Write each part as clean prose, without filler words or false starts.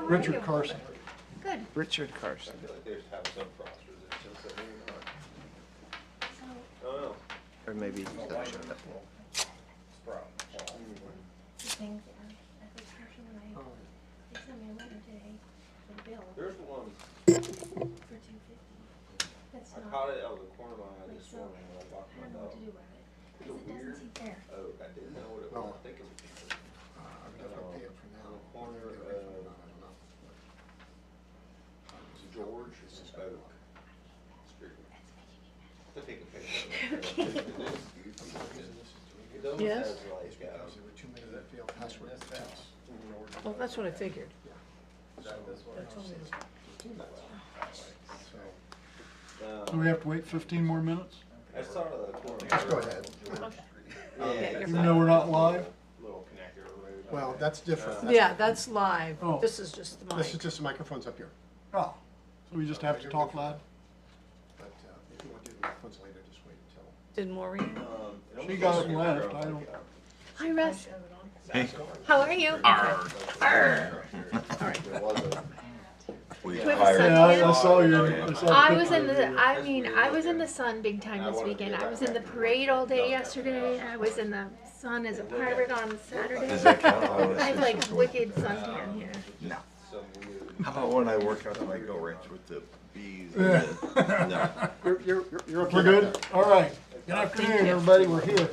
Richard Carson. Good. Richard Carson. I feel like they just have some frosters, it's just that maybe not. So, I don't know. Or maybe he's not showing up. the things that I was partial when they sent me a letter today for the bill There's one, for $250. That's I not, caught it out of the corner of my eye like, this so, morning when I walked I my don't know what dog. to do about it. Is it Because it doesn't weird? seem fair. Oh, I didn't know what it was, I think it was. I'm definitely pay it for now. On the corner Get away from it, I don't know. George Spoke Street. To take a picture. It almost Yes. has like, Because there were too many that failed password attempts. Well, that's what I figured. So, That's all it is. so, So we have to wait 15 more minutes? I saw the corner. Let's go ahead. Yeah, Even though we're not live? little connector or whatever. Well, that's different. Yeah, that's live. Oh. This is just the This is mic. just the microphones up here. Ah. Oh, Oh, so we just have to talk loud? But if you want to do the microphones later, just wait until. Did Maureen? She got it left, I don't. Hi, Russ. How are you? We With hired. Yeah, I saw you. I was in the, I was in the sun big time this weekend. I was in the parade all day yesterday. I was in the sun as a pirate on Saturday. Does that count? Oh, I have like wicked suntan here. No. How about when I work out the Mako ranch with the bees? And no. You're okay. We're good? All right. Good afternoon, everybody. We're here.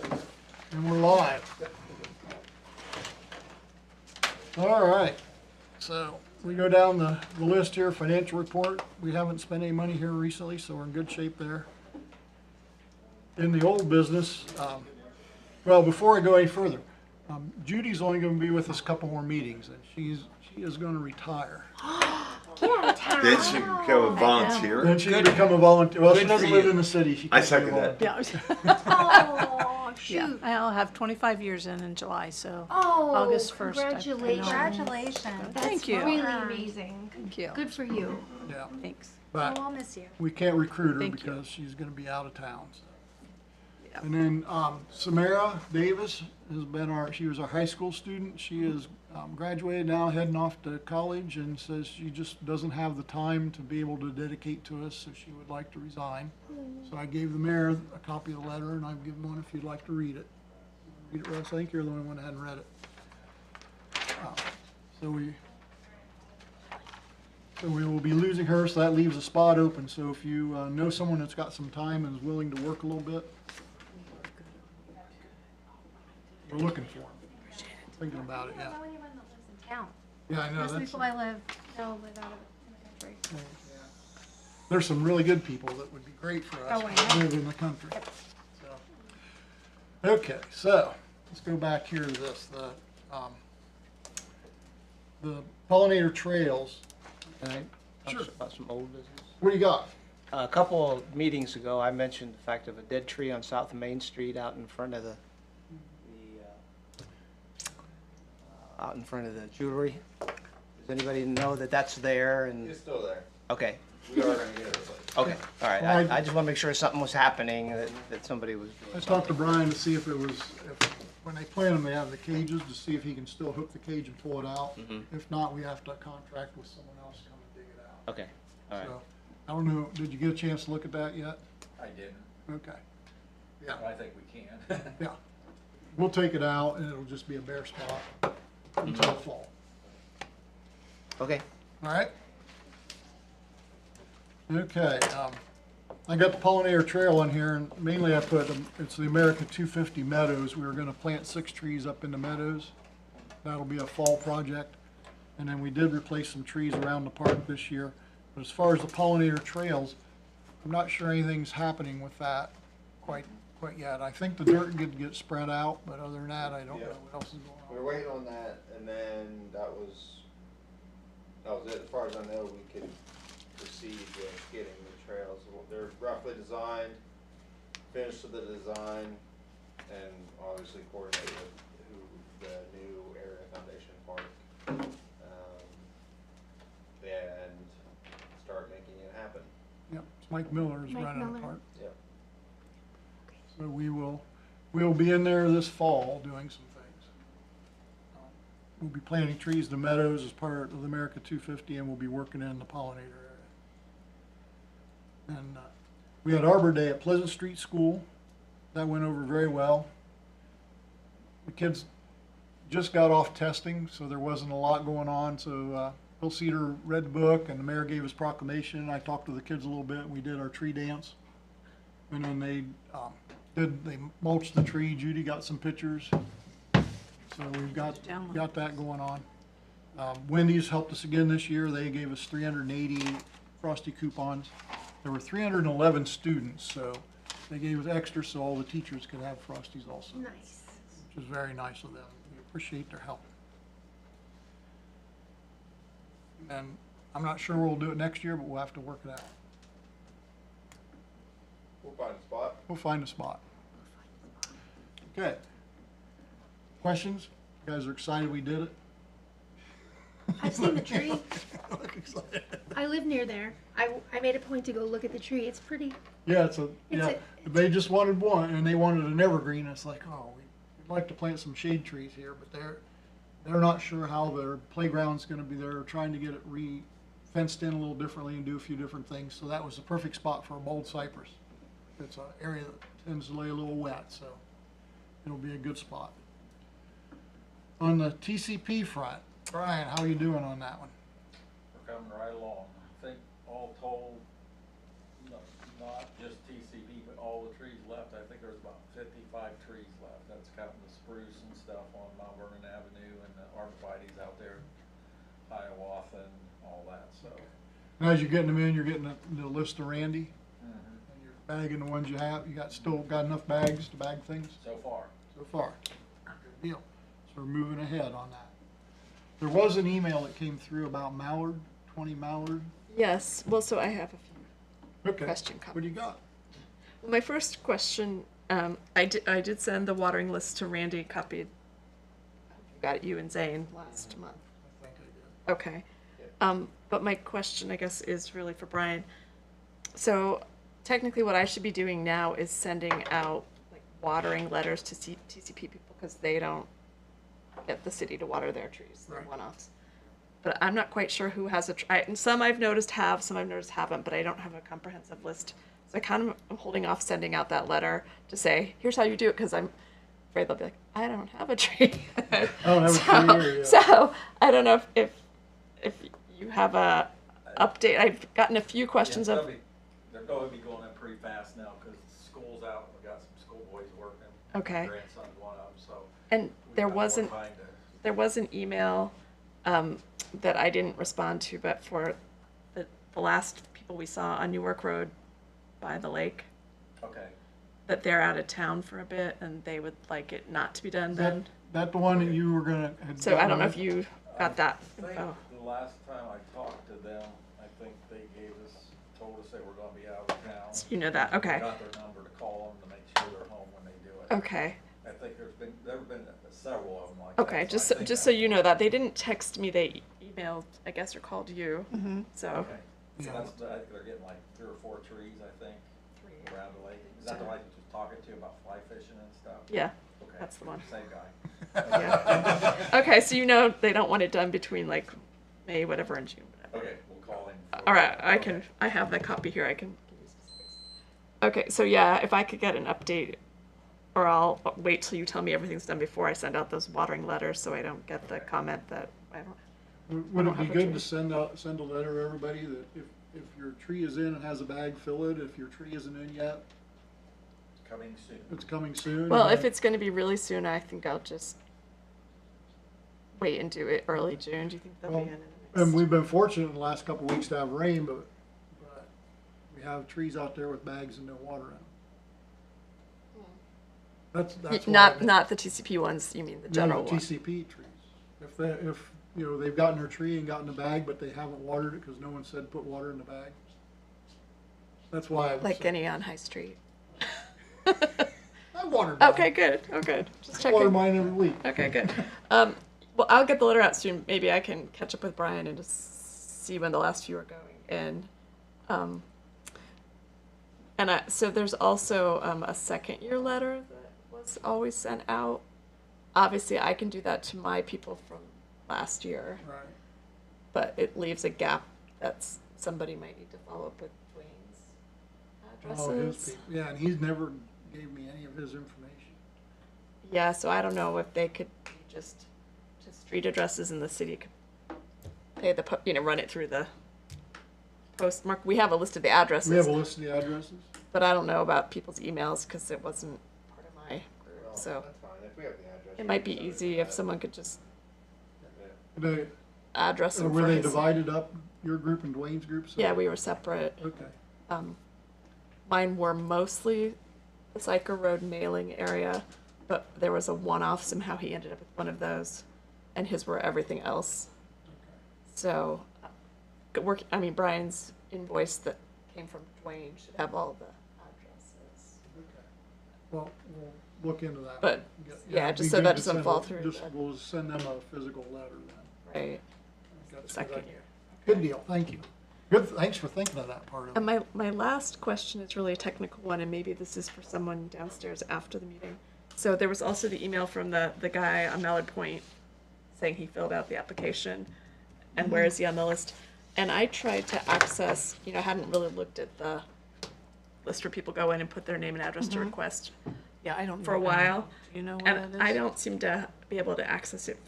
And we're live. All right. So we go down the list here, financial report. We haven't spent any money here recently, so we're in good shape there. In the old business, well, before I go any further, Judy's only going to be with us a couple more meetings, and she is going to retire. Get out of town. Then she can become a volunteer. Then she can become a volunteer. Well, she Good doesn't for live you. in the city. She I can't be a second that. volunteer. Yeah. Oh, Yeah, shoot. I'll have 25 years in July, so Oh, August 1st. congratulations. Congratulations. That's Thank you. really amazing. Thank you. Good for you. Yeah. Thanks. But Oh, I'll miss you. we can't recruit her Thank you. because she's going to be out of town. So. Yeah. And then Samara Davis has been she was our high school student. She is graduated now, heading off to college, and says she just doesn't have the time to be able to dedicate to us, so she would like to resign. So I gave the mayor a copy of the letter, and I've given one if you'd like to read it. Read it, Russ. I think you're the only one that hadn't read it. So we will be losing her, so that leaves a spot open. So if you know someone that's got some time and is willing to work a little bit, we're looking for them. Thinking about it, yeah. Not anyone that lives in town. Yeah, I know. Most That's, people I live know live out of in the country. there's some really good people that would be great for us Oh, I to know. live in the country. So. Okay, so let's go back here to this. The pollinator trails. Can I talk Sure. about some old business? What do you got? A couple of meetings ago, I mentioned the fact of a dead tree on South Main Street out in front of the jewelry. Does anybody know that that's there? And It's still there. okay, We are gonna get it replaced. okay, all right. Well, I just want to make sure something was happening, that somebody was I doing talked to something. Brian to see if it was, when they plant them, they have the cages, to see if he can still hook the cage and pull it out. Mhm. If not, we have to contract with someone else to come and dig it out. Okay, all right. So, I don't know, did you get a chance to look at that yet? I didn't, Okay, yeah, but I think we can. yeah. We'll take it out and it'll just be a bare spot until fall. Okay, All right? Okay, I got the pollinator trail on here, and mainly I put, it's the America 250 Meadows. We were gonna plant 6 trees up in the meadows. That'll be a fall project. And then we did replace some trees around the park this year. But as far as the pollinator trails, I'm not sure anything's happening with that quite yet. I think the dirt did get spread out, but other than that, I don't know what else is going on. We were waiting on that, and then that was it. As far as I know, we could proceed with getting the trails. They're roughly designed, finished with the design, and obviously coordinate with the new area foundation park, and start making it happen. Yep, it's Mike Miller is Mike running the Miller. park. Yep. So we'll be in there this fall doing some things. we'll be planting trees in the meadows as part of the America 250, and we'll be working in the pollinator area. And we had Arbor Day at Pleasant Street School. That went over very well. The kids just got off testing, so there wasn't a lot going on. So Bill Cedar read the book, and the mayor gave his proclamation. And I talked to the kids a little bit, and we did our tree dance. And then they mulched the tree. Judy got some pictures. So we've got that going on. Wendy's helped us again this year. They gave us 380 Frosty coupons. There were 311 students, so they gave us extra so all the teachers could have Frosties also. Nice. Which is very nice of them. We appreciate their help. And I'm not sure we'll do it next year, but we'll have to work it out. We'll find a spot. We'll find a spot. Okay. Questions? You guys are excited we did it? I've seen the tree. Look excited. I live near there. I made a point to go look at the tree. It's pretty. Yeah, It's they just wanted one, and they wanted an evergreen. It's like, oh, we'd like to plant some shade trees here, but they're not sure how their playground's gonna be. They're trying to get it fenced in a little differently and do a few different things. So that was the perfect spot for a bold cypress. It's an area that tends to lay a little wet, so it'll be a good spot. On the TCP front, Brian, how are you doing on that one? We're coming right along. I think all told, not just TCP, but all the trees left. I think there's about 55 trees left. That's counting the spruce and stuff on Mount Vernon Avenue and the arborvitae's out there, Hiawatha and all that, so. And as you're getting them in, you're getting the list of Randy, and you're bagging the ones you have. You still got enough bags to bag things? So far. So far. Good deal. So we're moving ahead on that. There was an email that came through about mallard, 20 mallard. Yes, well, so I have a few. Okay. Question What do you got? Well, my first question, I did send the watering list to Randy, copied, got you and Zane last month. I think I did. Okay. But my question, I guess, is really for Brian. So technically what I should be doing now is sending out like watering letters to TCP people because they don't get the city to water their trees. They're Right. one-offs. But I'm not quite sure who has and some I've noticed have, some I've noticed haven't, but I don't have a comprehensive list. So I kind of am holding off sending out that letter to say, here's how you do it, because I'm afraid they'll be like, I don't have a tree. I don't have a tree either, yeah. So I don't know if you have a update. I've gotten a few questions Yeah, of. they're going to be going in pretty fast now because school's out. We got some schoolboys working. Okay. My grandson's one of them, so. And we've there got more wasn't time there was an email that I didn't respond to, but for the last people we saw on Newark Road by the lake, Okay. that they're out of town for a bit and they would like it not to be done then. That the one that you were gonna. had So I don't gotten know if with? you got that I think info. the last time I talked to them, I think they told us they were gonna be out of town. You know that, okay. We got their number to call them to make sure they're home when they do it. Okay. I think there have been several of them like that. Okay, so I think just so that's you know that. They didn't text me, they emailed, I guess, or called you. So Okay. So Yeah. that's, I think they're getting like 3 or 4 trees, I think, around the lake. Is that the one you was talking to about fly fishing and stuff? yeah, Okay. that's the one. Same guy. Yeah. Okay, so you know they don't want it done between like May, whatever, and June. Whatever. Okay, we'll call him. All right, I have that copy here. I can. Okay, so yeah, if I could get an update, or I'll wait till you tell me everything's done before I send out those watering letters, so I don't get the comment that I don't. Would I it don't be have a good tree. to send a letter to everybody that if your tree is in and has a bag, fill it. If your tree isn't in yet, Coming soon. it's coming soon. Well, and if then- it's going to be really soon, I think I'll just wait and do it early June. Do you think they'll Well, be in? And we've been fortunate in the last couple of weeks to have rain, but we have trees out there with bags and no water in them. That's what I meant. Not the TCP ones. You mean the general No, one? TCP trees. If they've gotten their tree and gotten the bag, but they haven't watered it because no one said put water in the bag. That's why I was Like saying- any on High Street. I watered mine. Okay, good. Oh, good. Just I water checking. mine every week. Okay, good. Well, I'll get the letter out soon. Maybe I can catch up with Brian and just see when the last few are going. So there's also a second year letter that was always sent out. Obviously, I can do that to my people from last year, Right. but it leaves a gap that's, somebody might need to follow up with Dwayne's Oh, his addresses. people. Yeah, and he's never gave me any of his information. Yeah, so I don't know if they could be just street addresses and the city could pay the, run it through the postmark. We have a list of the addresses. We have a list of the addresses? But I don't know about people's emails because it wasn't part of my group. Well, So that's fine, if we have the address. it might be we can send easy to if that. someone could just They, address them were for they his- divided up, your group and Dwayne's group? So- Yeah, we were separate. Okay. Mine were mostly the Syker Road mailing area, but there was a one-off. Somehow he ended up with one of those, and his were everything else. So, Brian's invoice that came from Dwayne should have all the addresses. Okay. Well, we'll look into that. But, yeah, it'd just be so good that to doesn't send fall a- through just- the- We'll send them a physical letter then. Right. I think that's a good Second idea. year. Good deal, thank you. Good, thanks for thinking of that part of And it. my last question is really a technical one, and maybe this is for someone downstairs after the meeting. So there was also the email from the guy on Mallard Point saying he filled out the application, and where is he on the list? And I tried to access, I hadn't really looked at the list where people go in and put their name and address to request Yeah, I don't. for a know. while, Do you know where that and is? I don't seem to be able to access it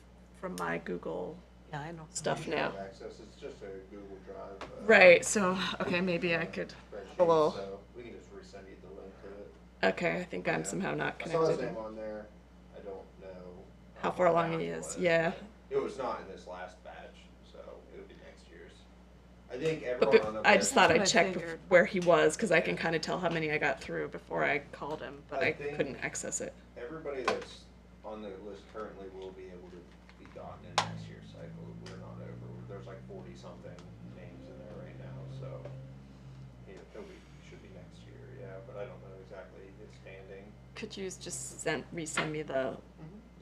from my Google Yeah, I know. stuff You now. have access, it's just a Google Drive. Right, so, okay, maybe I could, spreadsheet, Hello. So we can just resend you the link to it. okay, I think I'm somehow not I saw his connected. name on there, I don't know. How far along back he it is, was. yeah. It was not in this last batch, so it would be next year's. I think But everyone on the I just thought I'd That's check what I figured. where he was, because I can kind of tell how many I got through before I called him, but I I think- couldn't access it. Everybody that's on the list currently will be able to be gotten in next year's cycle. We're not over. There's like 40-something names in there right now, so should be next year, yeah, but I don't know exactly his standing. Could you just resend me the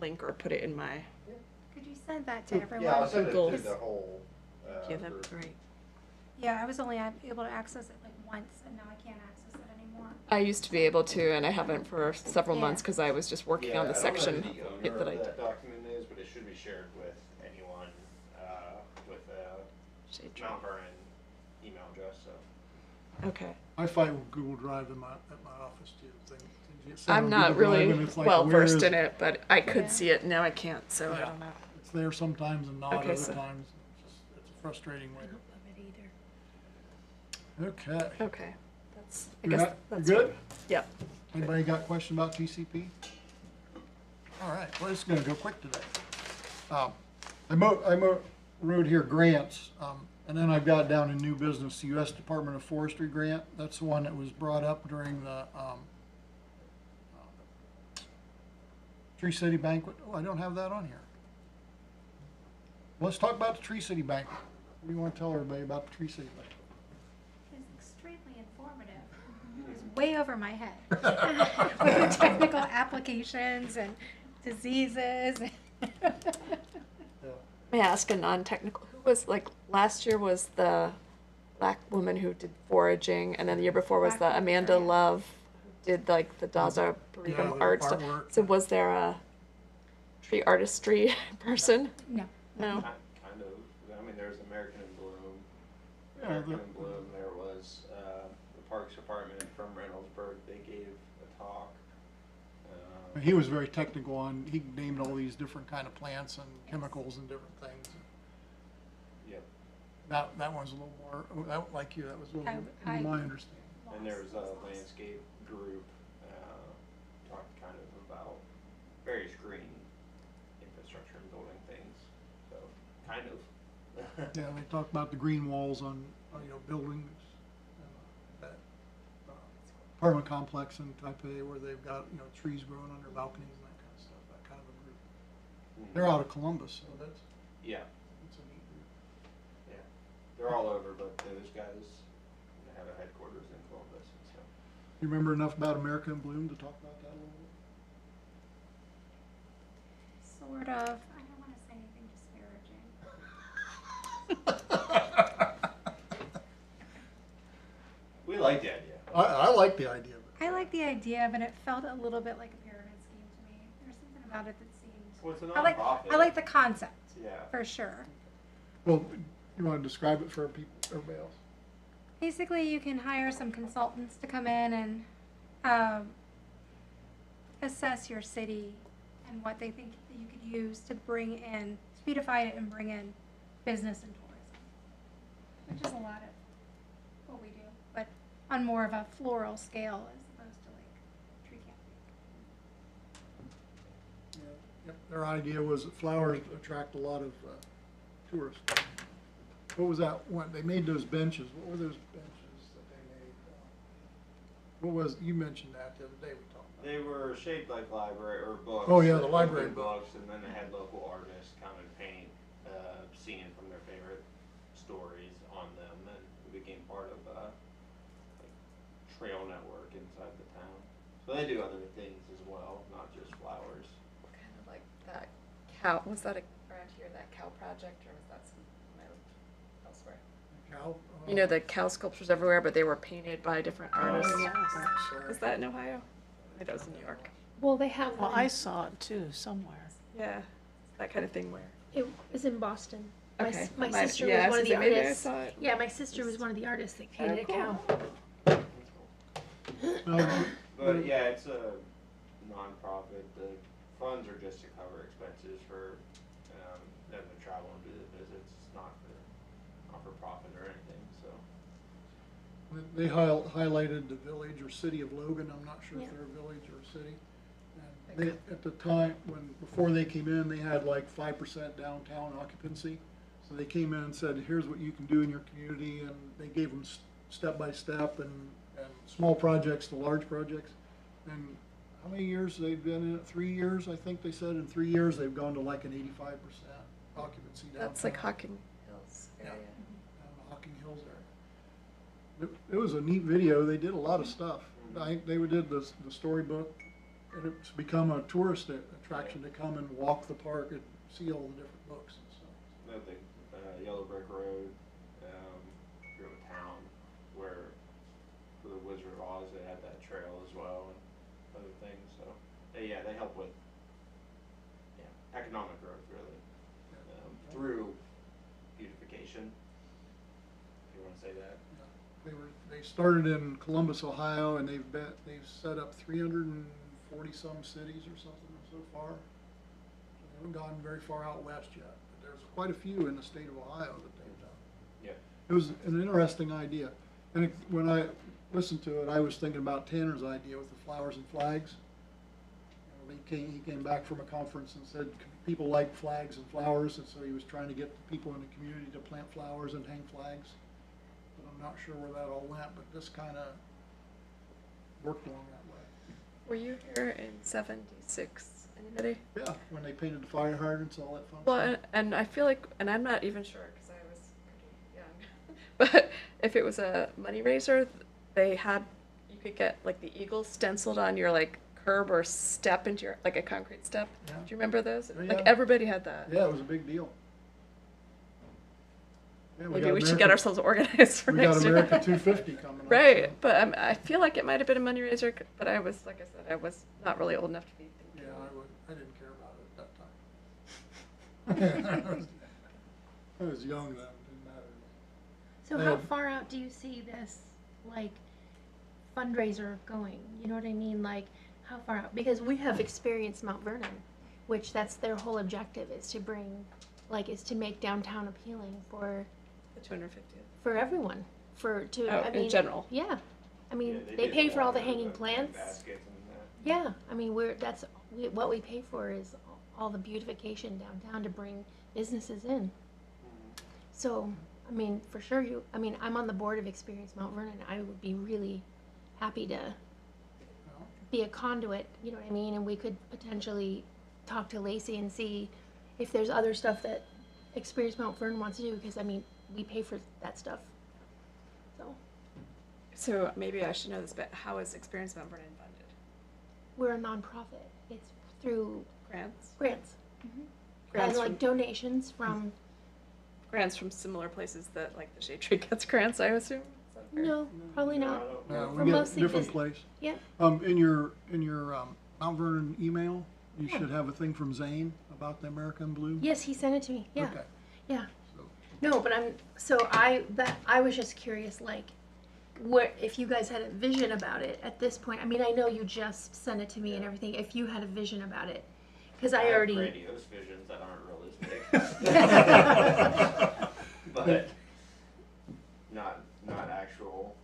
link or put it in my, Could you send that to everyone? Yeah, I'll send it Google. to the whole, Yeah, that'd group. be great. Yeah, I was only able to access it like once, and now I can't access it anymore. I used to be able to, and I haven't for several Yeah. months, because I was just working Yeah, on the I don't know section who the that owner I of did. that document is, but it should be shared with anyone, with a Shade Tree. Mount Vernon email address, so. Okay. I fight with Google Drive at my office too. Things get sent I'm on not Google Drive really and it's like, well where versed is in it? it, but I could Yeah. see it, now I can't, so I Yeah. don't know. It's there sometimes and not Okay, other so- times. It's a frustrating way. I don't love it either. Okay. Okay, that's, I You guess got- that's. you good? fine. Yep. Anybody got a question about TCP? All right, well, it's gonna go quick today. I wrote here grants, and then I've got down in new business, the U.S. Department of Forestry grant. That's the one that was brought up during the, Tree City banquet. Oh, I don't have that on here. Let's talk about the Tree City banquet. What do you want to tell everybody about the Tree City banquet? It's extremely informative. It was way over my head. With the technical applications and diseases. May I ask a non-technical, who was, like, last year was the black woman who did foraging, and then the year before was Black the woman, Amanda yeah. Love, who did, like, the Daza Yeah, Burrito the art stuff. artwork. So was there a tree artistry person? No. No? Kind of, I mean, there's American in Bloom. Yeah, American the- in Bloom, there was, the Parks Department from Reynoldsburg, they gave a talk. He was very technical on, he named all these different kind of plants and chemicals and different things. Yep, That one's a little more, like you, that was a little, I- my understanding. and there was a landscape group, talked kind of about various green infrastructure and building things, so, kind of. Yeah, they talked about the green walls on, buildings. That apartment complex in Taipei where they've got, trees growing on their balconies and that kind of stuff, that kind of a group. They're out of Columbus, so that's Yeah, a neat group. yeah, they're all over, but those guys have a headquarters in Columbus, so. You remember enough about America in Bloom to talk about that a little bit? Sort of. I don't want to say anything disparaging. We like the idea. I like the idea of it. I like the idea, but it felt a little bit like a pyramid scheme to me. There's something about it that seemed. Well, it's a I like nonprofit. I like the concept. Yeah. for sure. Well, you wanna describe it for people, everybody else? Basically, you can hire some consultants to come in and assess your city and what they think that you could use to bring in, speedify it and bring in business and tourism, which is a lot of what we do, but on more of a floral scale as opposed to like tree canopy. Yep, their idea was that flowers attract a lot of tourists. What was that one? They made those benches. What were those benches that they made? What was, you mentioned that the other day we talked about. They were shaped like library or books. Oh, yeah, the like library books, and then they had local artists come and paint scenes from their favorite stories on them, and it became part of like trail network inside the town. So they do other things as well, not just flowers. Kind of like that cow, was that around here, that cow project, or was that elsewhere? Cow? You know, the cow sculptures everywhere, but they were painted by different artists. Sorry. Was that in Ohio? It was in New York. Well, they have Well, one. I saw it too, somewhere. Yeah, that kind of thing where. It was in Boston. My, Okay. my Mine- sister yeah, was one of so the maybe I artists. saw it. Yeah, my sister was one of the artists that painted a cool. cow. But yeah, it's a non-profit. The funds are just to cover expenses for them to travel and do the visits. It's not for profit or anything. So They highlighted the village or city of Logan. I'm not sure Yeah. if they're a village or a city. And they, at the time, before they came in, they had like 5% downtown occupancy. So they came in and said, here's what you can do in your community, and they gave them step by step and small projects to large projects. And how many years they've been in it? 3 years, I think they said. In 3 years, they've gone to like an 85% occupancy downtown. That's like Hocking Hills Yeah. area. Down the Hocking Hills area. It was a neat video. They did a lot of stuff. I think they did the storybook, and it's become a tourist attraction to come and walk the park and see all the different books and stuff. the Yellow Brick Road, through a town where for the Wizard of Oz they had that trail as well and other things. So they help with economic growth really through beautification, if you want to say that. They started in Columbus, Ohio, and they've set up 340 some cities or something so far. So they haven't gone very far out west yet, but there's quite a few in the state of Ohio that they've done. Yeah. It was an interesting idea, and when I listened to it, I was thinking about Tanner's idea with the flowers and flags. He came back from a conference and said people like flags and flowers, and so he was trying to get the people in the community to plant flowers and hang flags. But I'm not sure where that all went, but this kind of worked along that way. Were you here in '76? Anybody? Yeah, when they painted the fire hydrants, all that fun Well, stuff. and I feel like, and I'm not even sure because I was pretty young, but if it was a money raiser, they had, you could get like the eagle stenciled on your like curb or step into your, like a concrete step. Yeah. Do you remember those? Oh, Like yeah. everybody had that. Yeah, it was a big deal. Yeah, Maybe got we should America- get ourselves organized for We got next year. America 250 coming up. Right, so- but I feel like it might have been a money raiser, but I was, like I said, I was not really old enough to be thinking. Yeah, I didn't care about it at that time. I was young then, it didn't matter. So how far out do you see this, like, fundraiser going? You know what I mean? Like, how far out? Because we have experienced Mount Vernon, which that's their whole objective is to bring, like, is to make downtown appealing for The 250th. everyone. Oh, I in mean, general. Yeah. I mean, Yeah, they did pay for all the water, hanging plants. baskets and that. Yeah, I mean, what we pay for is all the beautification downtown to bring businesses in. So, I mean, for sure I'm on the board of Experience Mount Vernon. I would be really happy to be a conduit, you know what I mean? And we could potentially talk to Lacey and see if there's other stuff that Experience Mount Vernon wants to do, because I mean, we pay for that stuff. So maybe I should know this, but how is Experience Mount Vernon funded? We're a nonprofit. It's through Grants? grants. Grants And like from- donations from, Grants from similar places that like the Shade Tree gets grants, I assume? Is that fair? no, probably No, not. I don't Yeah, know. We're we get mostly different bus- place. Yeah. In your Mount Vernon email, you should have a thing from Zane about the American Blue? Yes, he sent it to me, yeah, Okay. yeah. So- No, but I was just curious, like, what, if you guys had a vision about it at this point. I mean, I know you just sent it to me and everything, if you had a vision about it, because I have already. grandiose visions that aren't realistic. But not actual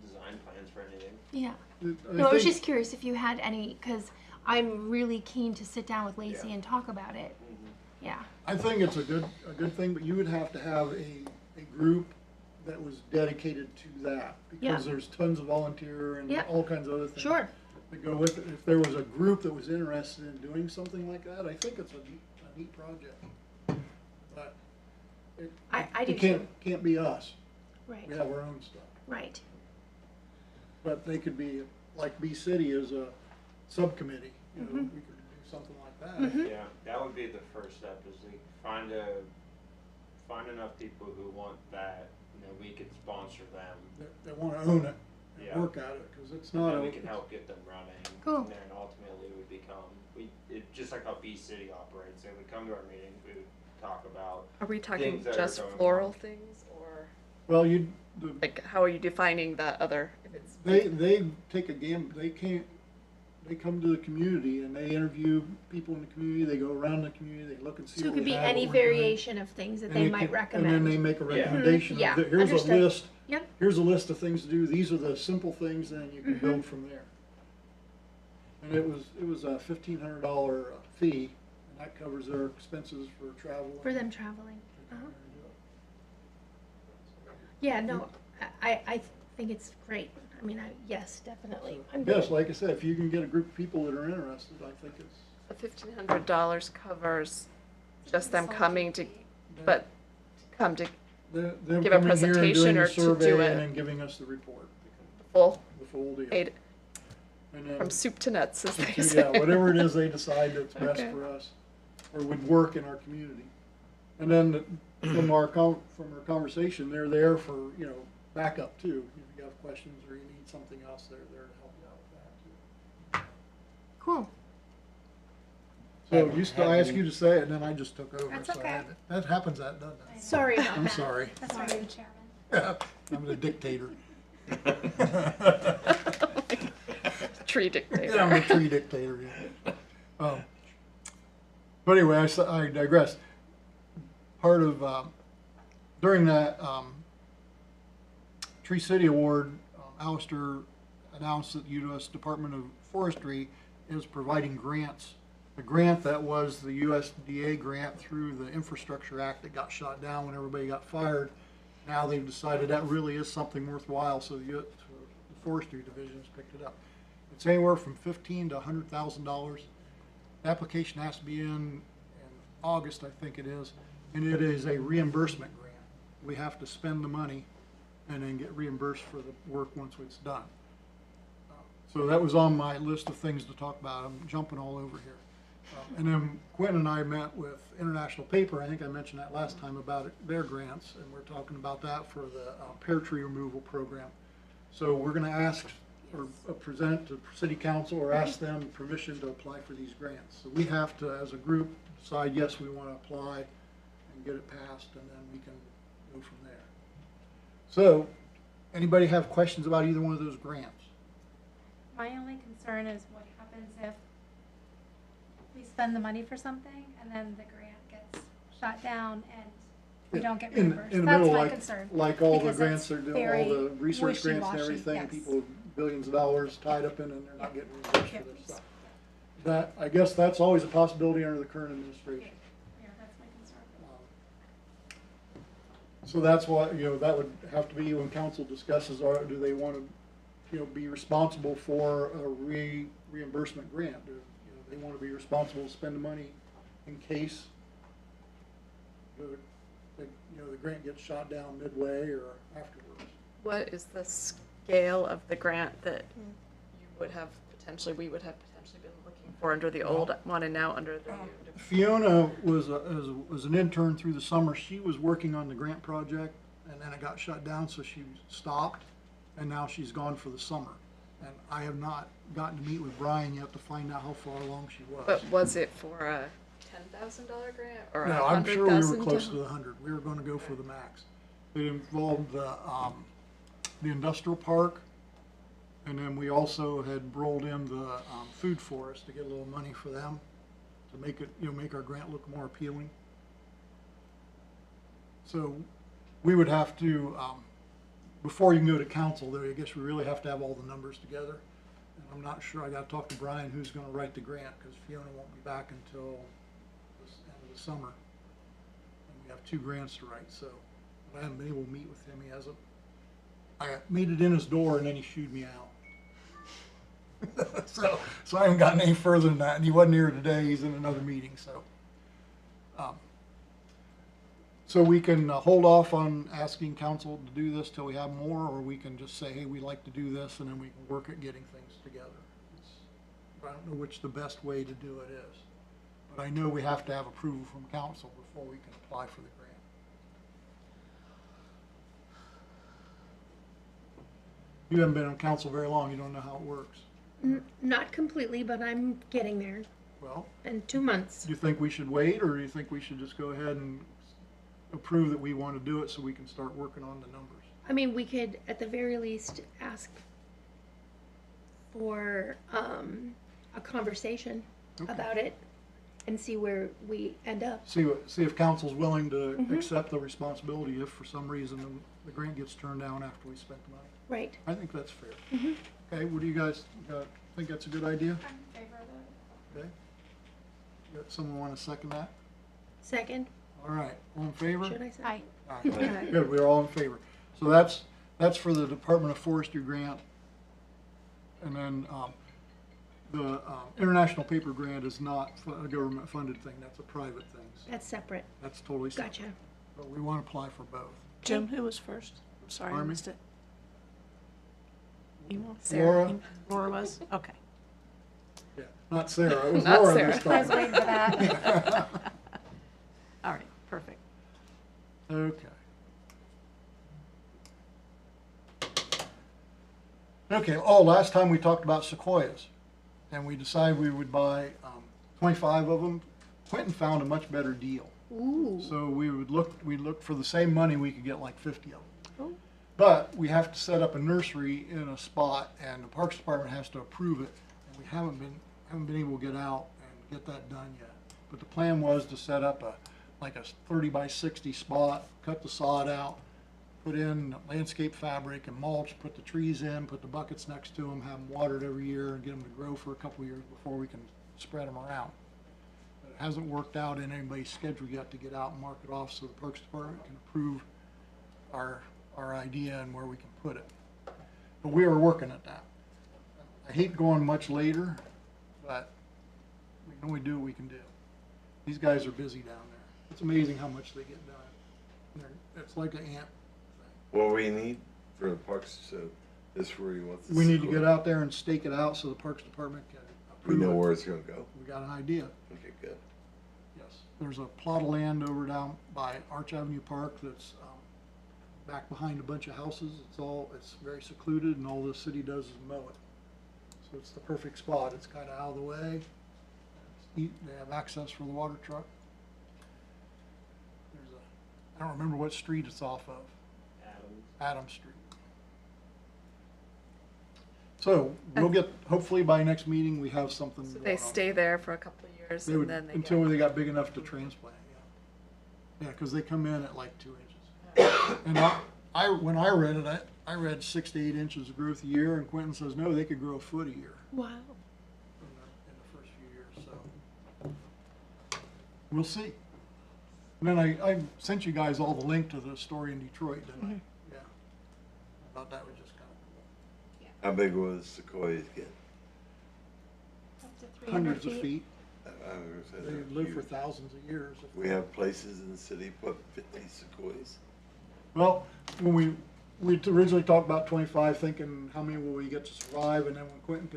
design plans for anything. Yeah. I No, I was think- just curious if you had any, because I'm really keen to sit down with Lacey Yeah. and talk about it. Mm-hmm. Yeah. I think it's a good thing, but you would have to have a group that was dedicated to that. Yeah. Because there's tons of volunteer and Yeah. all kinds of other things. Sure. That go with it. If there was a group that was interested in doing something like that, I think it's a neat project. But I do it too. can't be us. Right. We have our own stuff. Right. But they could be, like Bee City is a subcommittee, you know, Mm-hmm. we could do something like that. Yeah, that would be the first step, is to find enough people who want that, we could sponsor them. They wanna own it Yeah. and work at it, cause it's And not then a. we can help get them running. Cool. And then ultimately we become, just like how Bee City operates, they would come to our meetings, we would talk about, Are we talking Things that are just going floral on. things, or Well, like how are you defining that other? If it's they take a gamble, they come to the community and they interview people in the community, they go around the community, they look and see So it what could we be have, any what we're doing. variation of things that And they it might could- recommend. And then they make a Yeah. recommendation, Mhm. Yeah, of, here's a understood. list, Yep. here's a list of things to do, these are the simple things, and then you can Mhm. build from there. And it was a $1,500 fee, and that covers their expenses for travel. For them traveling. Uh-huh. Yeah, no, I think it's great. I mean, yes, definitely. I'm good. Yes, like I said, if you can get a group of people that are interested, I think it's. the $1,500 covers just them Consulting coming to, fee. but come to Them Give a coming here and presentation doing the or to do survey it. and then giving us the report, full the full deal. aid And then- from soup to nuts, as they Yeah, say. whatever it is they decide that's best Okay. for us, or would work in our community. And then from our conversation, they're there for, backup too. If you have questions or you need something else, they're there to help you out with that too. Cool. So I asked you to say it, and then I just took over. That's so I okay. had to- That happens, doesn't it? Sorry about I'm that. sorry. That's why you're the chairman. I'm the dictator. Tree dictator. Yeah, I'm a tree dictator, yeah. But anyway, I digress. Part of, during that Tree City Award, Alistair announced that the U.S. Department of Forestry is providing grants. The grant that was the USDA grant through the Infrastructure Act that got shot down when everybody got fired. Now they've decided that really is something worthwhile, so the Forestry Division's picked it up. It's anywhere from $15,000 to $100,000. The application has to be in August, I think it is, and it is a reimbursement grant. We have to spend the money and then get reimbursed for the work once it's done. So that was on my list of things to talk about. I'm jumping all over here. And then Quentin and I met with International Paper, I think I mentioned that last time, about their grants, and we're talking about that for the pear tree removal program. So we're gonna ask or present to city council or ask them permission to apply for these grants. So we have to, as a group, decide, yes, we wanna apply and get it passed, and then we can go from there. So, anybody have questions about either one of those grants? My only concern is what happens if we spend the money for something and then the grant gets shot down and we don't get reimbursed. In the That's middle, my like, concern. like all the because grants it's they're doing, very all the research grants and wishy-washy, everything, yes. people with billions of dollars tied up in it, and they're not getting reimbursed Yep. for this stuff. That, I guess that's always a possibility under the current administration. Yeah, that's my concern. So that's why, that would have to be when council discusses, do they want to, be responsible for a reimbursement grant? Do they want to be responsible to spend the money in case the grant gets shot down midway or afterwards? What is the scale of the grant that you would have potentially, we would have potentially been looking for under the old one and now under the new? Fiona was an intern through the summer. She was working on the grant project, and then it got shut down, so she stopped, and now she's gone for the summer. And I have not gotten to meet with Brian yet to find out how far along she was. But was it for a $10,000 grant or No, I'm sure we were $100,000? close to the 100. We were gonna go for the max. It involved the industrial park, and then we also had rolled in the food forest to get a little money for them, to make it, make our grant look more appealing. So we would have to, before you can go to council, though, I guess we really have to have all the numbers together. And I'm not sure, I gotta talk to Brian who's gonna write the grant, because Fiona won't be back until the end of the summer. And we have 2 grants to write, so I haven't been able to meet with him. He hasn't, I made it in his door and then he shooed me out. So I haven't gotten any further than that, and he wasn't here today, he's in another meeting, so. So we can hold off on asking council to do this till we have more, or we can just say, hey, we'd like to do this, and then we can work at getting things together. I don't know which the best way to do it is, but I know we have to have approval from council before we can apply for the grant. You haven't been on council very long, you don't know how it works. Not completely, but I'm getting there Well, in 2 months. do you think we should wait, or do you think we should just go ahead and approve that we want to do it so we can start working on the numbers? I mean, we could, at the very least, ask for a conversation Okay. about it and see where we end up. See if council's willing to accept the responsibility if for some reason the grant gets turned down after we spent the money. Right. I think that's fair. Okay, what do you guys think that's a good idea? I'm in favor of that. Okay. Got someone want to second that? Second, All right, all in favor? should I say? Aye. All right, good, we're all in favor. So that's for the Department of Forestry grant. And then the International Paper Grant is not a government-funded thing, that's a private thing. So That's separate. that's totally separate. Gotcha. But we want to apply for both. Jim, who was first? I'm sorry, I Pardon me? missed it. Emo? Laura? Laura was? Okay. Yeah, not Sarah, it was Not Laura Sarah. this I was time. waiting for that. All right, perfect. Okay. Okay, oh, last time we talked about sequoias, and we decided we would buy 25 of them. Quentin found a much better deal. Ooh. So we'd look for the same money, we could get like 50 of them. Oh. But we have to set up a nursery in a spot, and the Parks Department has to approve it, and we haven't been able to get out and get that done yet. But the plan was to set up like a 30 by 60 spot, cut the sod out, put in landscape fabric and mulch, put the trees in, put the buckets next to them, have them watered every year, and get them to grow for a couple years before we can spread them around. But it hasn't worked out in anybody's schedule yet to get out and mark it off so the Parks Department can approve our idea and where we can put it. But we are working at that. I hate going much later, but we can only do what we can do. These guys are busy down there. It's amazing how much they get done. It's like an ant. What we need for the parks, so this is where you want this. We need to get out there and stake it out so the Parks Department can We approve know it. where it's gonna go. We got an idea. Okay, good. Yes, there's a plot of land over down by Arch Avenue Park that's back behind a bunch of houses. It's very secluded, and all the city does is mow it. So it's the perfect spot. It's kind of out of the way. They have access for the water truck. I don't remember what street it's off of. Adams Street. So we'll get, hopefully by next meeting, we have something So going they on. stay there for a couple of years They and would, then they until get. they got big enough to transplant, yeah. Yeah, because they come in at like 2 inches. And when I read it, I read 6 to 8 inches of growth a year, and Quentin says, no, they could grow a foot a year Wow. in the first few years, so. We'll see. And then I sent you guys all the link to the story in Detroit, didn't I? Yeah. I thought that was just kind of cool. How big was sequoias get? Up to 300 Hundreds of feet. I was gonna say They they're live for huge. thousands of years. We have places in the city put 50 sequoias. Well, when we originally talked about 25, thinking how many will we get to survive, and then when Quentin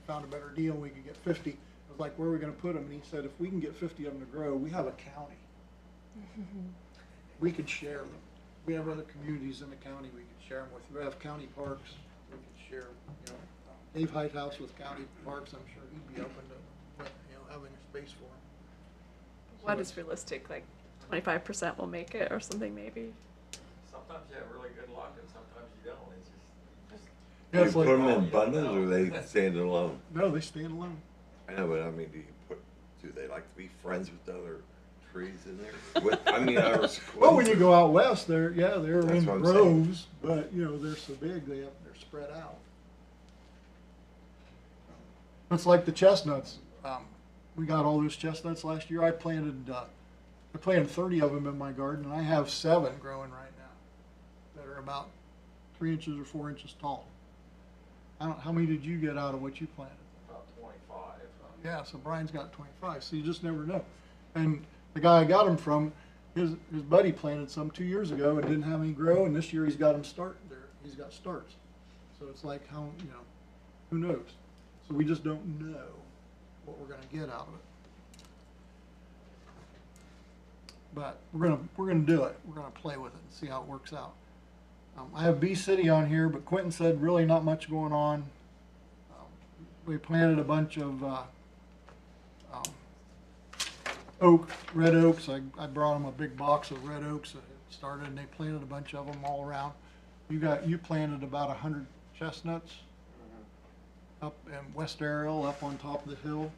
found a better deal, we could get 50. I was like, where are we going to put them? And he said, if we can get 50 of them to grow, we have a county. We could share them. We have other communities in the county we could share them with. We have county parks. We could share. Dave Heighthouse with county parks. I'm sure he'd be open to having a space for them. What is realistic, like 25% will make it or something maybe? Sometimes you have really good luck and sometimes you don't. It's just Yeah, You it's put like, them in bundles or they stand alone? no, they stand alone. I know, but I mean, do they like to be friends with the other trees in there? I mean, I was. Well, when you go out west, they're That's in what I'm saying. groves, but you know, they're so big, they're spread out. It's like the chestnuts. We got all those chestnuts last year. I planted 30 of them in my garden, and I have 7 growing right now that are about 3 inches or 4 inches tall. How many did you get out of what you planted? about 25. Yeah, so Brian's got 25, so you just never know. And the guy I got them from, his buddy planted some 2 years ago and didn't have any grow, and this year he's got them he's got starts. So it's like who knows? So we just don't know what we're gonna get out of it. But we're gonna do it. We're gonna play with it and see how it works out. I have Bee City on here, but Quentin said really not much going on. We planted a bunch of red oaks. I brought them a big box of red oaks that had started, and they planted a bunch of them all around. You planted about 100 chestnuts up in West Ariel, up on top of the hill.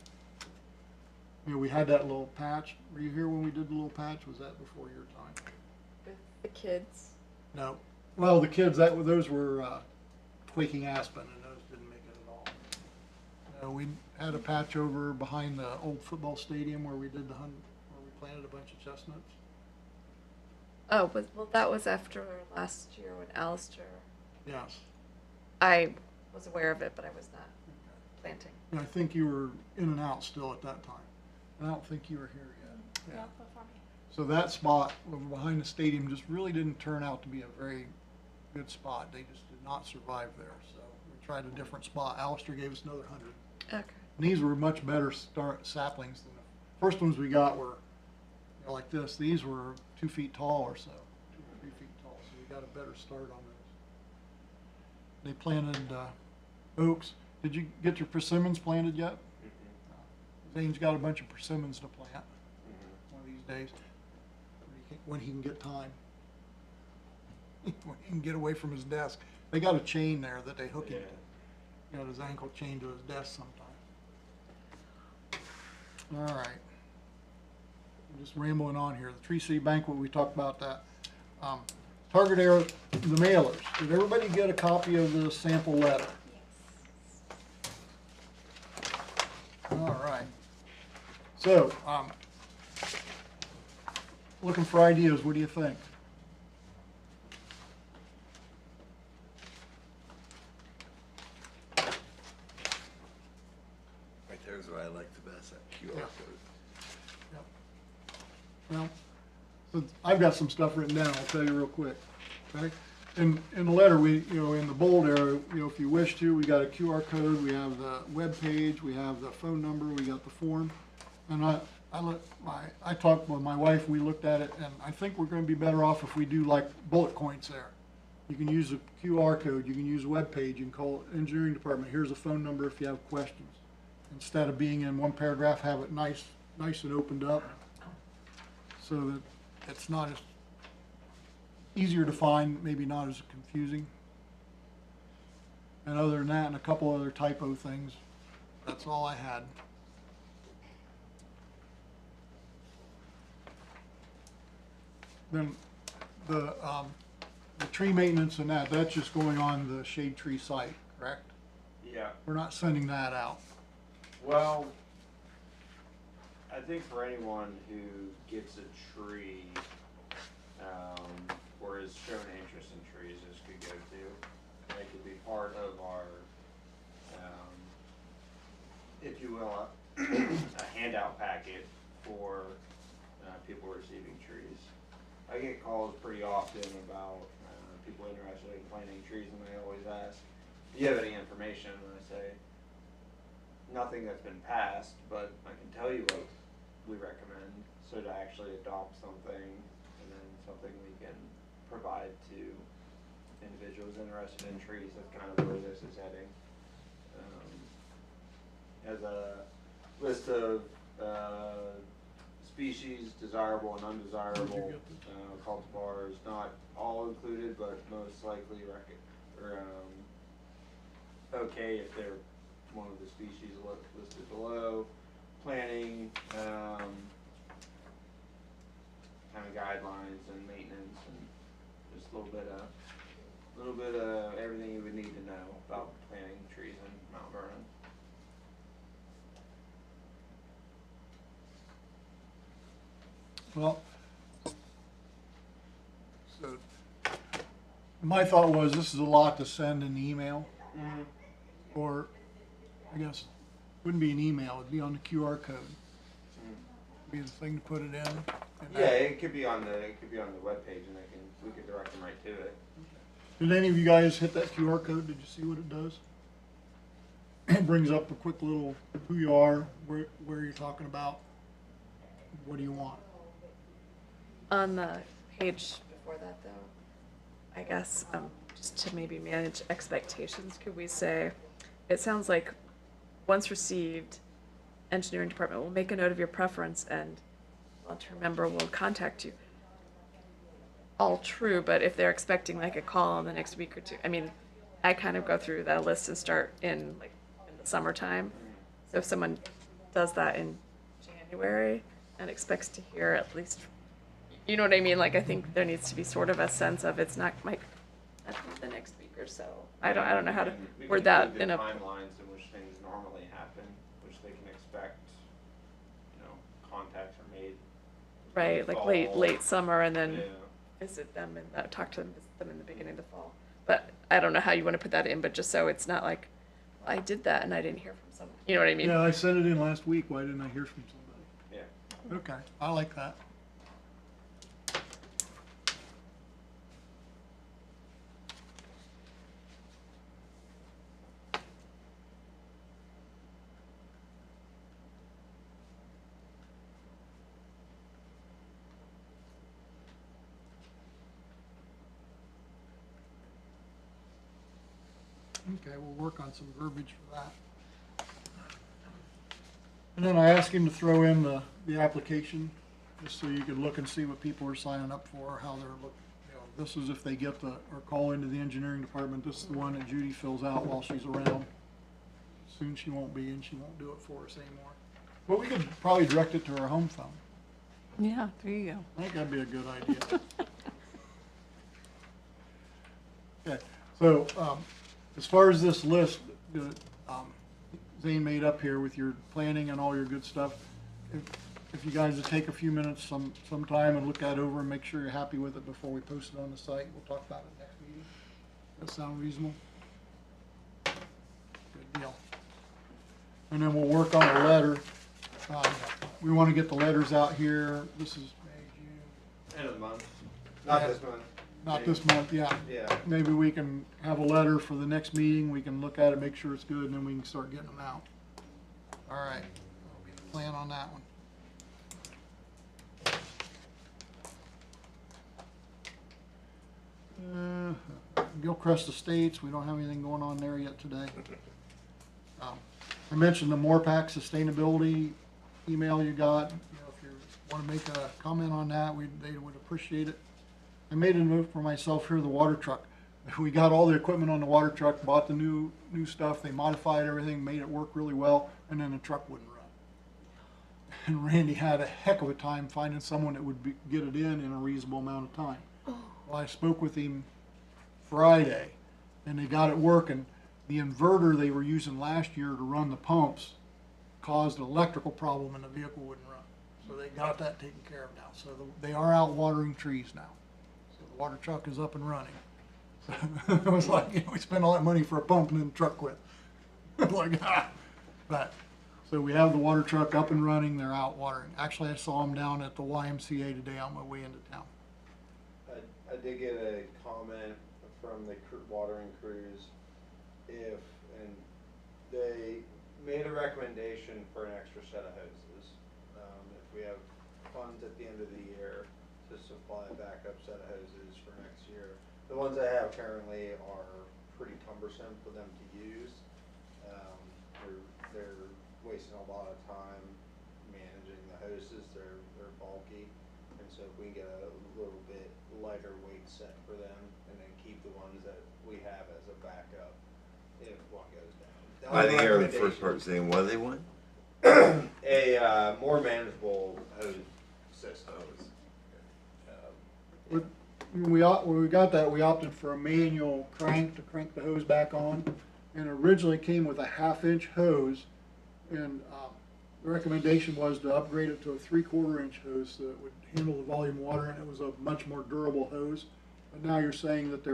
You know, we had that little patch. Were you here when we did the little patch? Was that before your time? With the kids? No. Well, the kids, those were tweaking aspen, and those didn't make it at all. We had a patch over behind the old football stadium where we planted a bunch of chestnuts. Oh, well, that was after last year when Alistair, Yes. I was aware of it, but I was not planting. And I think you were in and out still at that time. I don't think you were here yet. Yeah, before me. So that spot over behind the stadium just really didn't turn out to be a very good spot. They just did not survive there. So we tried a different spot. Alistair gave us another 100. Okay. And these were much better saplings than the first ones we got were like this. These were 2 feet tall or so, 2 or 3 feet tall. So we got a better start on those. They planted oaks. Did you get your persimmons planted yet? Zane's got a bunch of persimmons to plant one of these days when he can get time. When he can get away from his desk. They got a chain there that they hook him to. Got his ankle chained to his desk sometime. All right. I'm just rambling on here. The Tree City Banquet, we talked about that. Target area, the mailers. Did everybody get a copy of the sample letter? All right. So, looking for ideas. What do you think? Right there's what I like the best, that QR Yeah. code. Well, so I've got some stuff written down. I'll tell you real quick. Okay. In the letter, in the bold area, if you wish to, we got a QR code. We have the web page. We have the phone number. We got the form. And I talked with my wife. We looked at it, and I think we're going to be better off if we do like bullet points there. You can use a QR code. You can use a web page. You can call engineering department. Here's a phone number if you have questions. Instead of being in one paragraph, have it nice and opened up, so that it's not as easier to find, maybe not as confusing. And other than that, and a couple other typo things, that's all I had. Then the tree maintenance and that's just going on the shade tree site, correct? Yeah, We're not sending that out. well, I think for anyone who gets a tree, or has shown interest in trees, this could go to. It could be part of our, if you will, a handout packet for people receiving trees. I get calls pretty often about people interested in planting trees, and I always ask, do you have any information? And I say, nothing that's been passed, but I can tell you what we recommend, so to actually adopt something, and then something we can provide to individuals interested in trees. That's kind of where this is heading. As a list of species, desirable and undesirable, cultivars, not all included, but most likely okay if they're one of the species listed below. Planning, kind of guidelines and maintenance, and just a little bit of everything you would need to know about planting trees in Mount Vernon. Well, so my thought was this is a lot to send in email, or I guess wouldn't be an email, it'd be on the QR code. Be the thing to put it in. and Yeah, it could be on the webpage, and we could direct them right to it. Did any of you guys hit that QR code? Did you see what it does? It brings up a quick little who you are, where you're talking about, what do you want? On the page before that, though, I guess, just to maybe manage expectations, could we say, it sounds like, once received, engineering department will make a note of your preference and long-term member will contact you. All true, but if they're expecting like a call in the next week or two, I mean, I kind of go through that list and start in the summertime. So if someone does that in January and expects to hear at least, you know what I mean? Like, I think there needs to be sort of a sense of it's not like the next week or so. I don't know how to word that in a. Timelines in which things normally happen, which they can expect, contacts are made. Right, like late summer, and then Yeah. visit them and talk to them, visit them in the beginning of the fall. But I don't know how you want to put that in, but just so it's not like, well, I did that and I didn't hear from someone. You know what I mean? Yeah, I sent it in last week, why didn't I hear from somebody? Yeah. Okay, I like that. Okay, we'll work on some verbiage for that. And then I asked him to throw in the application, just so you could look and see what people are signing up for, how they're looking. This is if they get or call into the engineering department, this is the one that Judy fills out while she's around. Soon she won't be, and she won't do it for us anymore. But we could probably direct it to her home phone. Yeah, there you go. I think that'd be a good idea. Okay, so, as far as this list that Zane made up here with your planning and all your good stuff, if you guys would take a few minutes sometime and look that over and make sure you're happy with it before we post it on the site, we'll talk about it next meeting. That sound reasonable? Good deal. And then we'll work on a letter. We want to get the letters out here. This is May, June. End of the month. Not Yeah. this month. Not this month, yeah. Yeah. Maybe we can have a letter for the next meeting, we can look at it, make sure it's good, and then we can start getting them out. All right, that'll be the plan on that one. Gilchrist Estates, we don't have anything going on there yet today. I mentioned the Moorpack Sustainability email you got. If you want to make a comment on that, they would appreciate it. I made a note for myself here, the water truck. We got all the equipment on the water truck, bought the new stuff, they modified everything, made it work really well, and then the truck wouldn't run. And Randy had a heck of a time finding someone that would get it in a reasonable amount of time. Well, I spoke with him Friday, and they got it working. The inverter they were using last year to run the pumps caused an electrical problem and the vehicle wouldn't run. So they got that taken care of now. So they are out watering trees now. So the water truck is up and running. So it was like, we spent all that money for a pump and then the truck quit. Like, But, so we have the water truck up and running, they're out watering. Actually, I saw them down at the YMCA today on my way into town. I did get a comment from the watering crews and they made a recommendation for an extra set of hoses. If we have funds at the end of the year to supply a backup set of hoses for next year. The ones I have currently are pretty cumbersome for them to use. They're wasting a lot of time managing the hoses, they're bulky, and so if we can get a little bit lighter weight set for them, and then keep the ones that we have as a backup if one goes down. I think I heard the first part saying, what do they want? A more manageable hose system. When we got that, we opted for a manual crank to crank the hose back on, and originally came with a 1/2-inch hose, and the recommendation was to upgrade it to a 3/4-inch hose so it would handle the volume of water, and it was a much more durable hose. But now you're saying that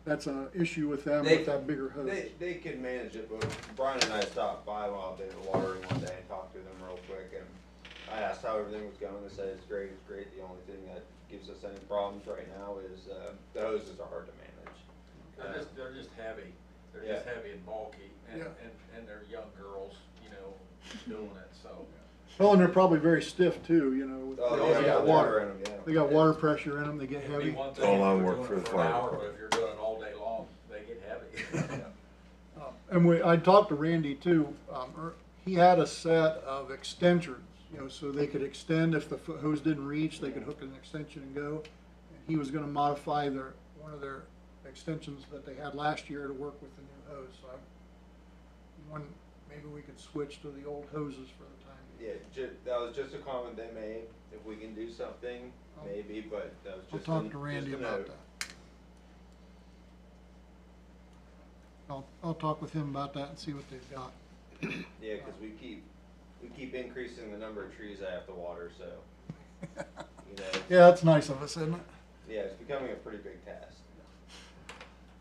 that's an issue with them with that bigger hose. They can manage it, but Brian and I stopped by while they were watering one day and talked to them real quick, and I asked how everything was going. They said it's great, it's great. The only thing that gives us any problems right now is the hoses are hard to manage. They're just heavy. They're Yeah. just heavy and bulky, and, Yeah. and they're young girls, you know, doing it, so. Well, and they're probably very stiff too, with Oh, they yeah, also they got got water in them, yeah. They got water pressure in them, they get It'd be heavy. one It's thing all if on you're work doing for it the an fire hour, department. but if you're doing it all day long, they get heavy. And I talked to Randy too, he had a set of extensions, so they could extend if the hose didn't reach, they could hook an extension and go. And he was gonna modify one of their extensions that they had last year to work with the new hose, so maybe we could switch to the old hoses for the time being. Yeah, that was just a comment they made. If we can do something, maybe, but that was I'll just talk to Randy just a about note. that. I'll talk with him about that and see what they've got. Yeah, because we keep increasing the number of trees I have to water, so, Yeah, that's nice of us, isn't it? yeah, it's becoming a pretty big task.